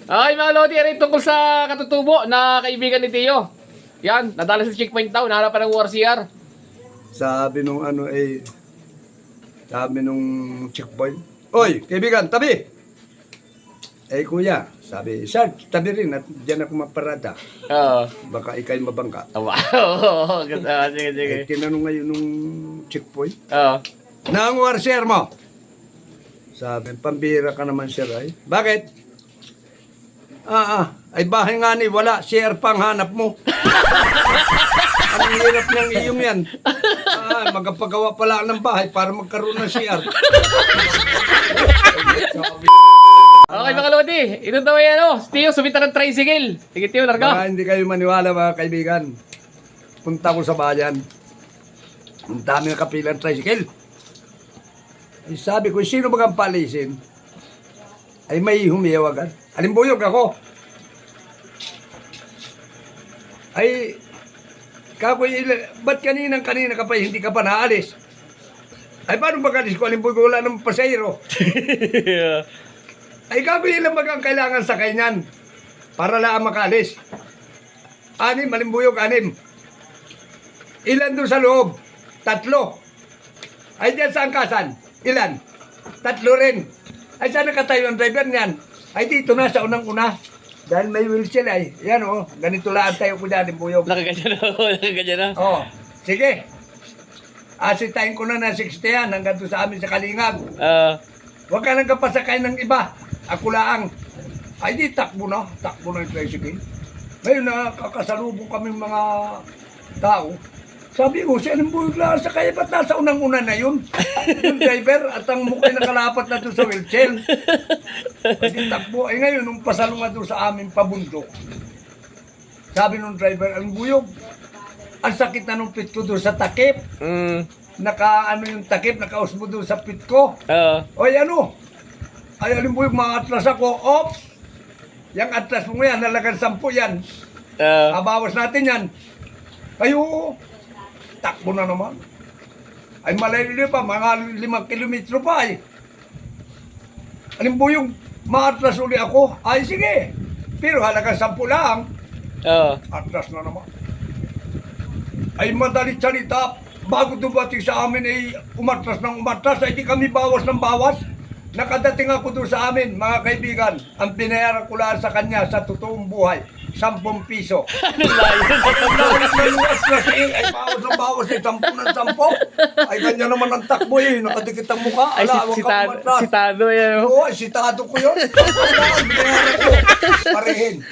Okay mga Lodi, rin tungkol sa katutubo na kaibigan ni Tio. Yan, nadala sa checkpoint daw, naharapan ng WRCR. Sabi nung checkpoint, "Oy, kaibigan, tabi!" Eh kuya, sabi, "Sir, tabi rin at diyan ako maparada. Oo. Baka ikay mabangka." Wow, sige, sige. Eh, tinanong ngayon nung checkpoint, Oo. "Naang warsier mo?" Sabi, "Pambira ka naman sir ay." "Bakit?" Ay bahay nga ni, wala, share pang hanap mo." Ang hirap niyang iyong yan. Magpagawa pala ng bahay para magkaroon ng share. Okay mga Lodi, ito daw yan o. Tio, sumita ng tricycle. Sige Tio, larga. Baka hindi kayo maniwala mga kaibigan. Punta ko sa bayan. Ang dami na kapilang tricycle. Ay sabi ko, sino bagang palisin? Ay may humiyawagan. Alimbuyog ako. Ay, ba't kanina ka pa, hindi ka pa naalis? Ay, paano ba kalis ko? Alimbuyog, wala ng pasayro. Ay, ilan bagang kailangan sakay niyan para lang makalis? 6, alimbuyog, 6. Ilan doon sa loob? 3. Ay, diyan sa angkasan? Ilan? 3 rin. Ay, saan nakatayo ang driver niyan? Ay, dito na sa unang-una. Dahil may wheelchair ay. Yan o, ganito lang tayo ko dyan, Buyog. Nakaganyan na, nakaganyan na. Oo, sige. Asitahin ko na 60 yan hanggang doon sa amin sa Kalingag. Huwag ka nang kapasakay ng iba. Ako lang. Ay, di takbo na yung tricycle. Ngayon na kakasalubong kami mga tao. Sabi ko, si Buyog lang sa kaya, ba't nasa unang-una na yun? Yung driver at ang mukha'y nakalapat na doon sa wheelchair. Kasi takbo. Ay ngayon, nung pasalungan doon sa aming pabundok, sabi nung driver, Buyog, ang sakit na nung pit ko doon sa takip. Yung takip, nakausmo doon sa pit ko. Oy, ay, Buyog, mga atlas ako. Ops! Yung atlas mo yan, nalagan 10 yan. Abawas natin yan. Kayo, takbo na naman. Ay malayo pa, mga 5 kilometro pa ay. Buyog, maatras uli ako. Ay sige, pero halaga 10 lang. Atras na naman. Ay madalit salita, bago dumating sa amin ay umatras ng umatras, ay di kami bawas ng bawas. Nakadating ako doon sa amin, mga kaibigan, ang binayaran ko lang sa kanya sa totoong buhay, 10 piso. Ano ba yun? Ay bawas ng bawas, ay 10 ng 10. Ay ganyan naman ang takbo eh, nakadikit ang mukha. Ay, Ala, huwag kang umatras. sitado yan. Oo, sitado ko yun. Binayaran ko, parehin.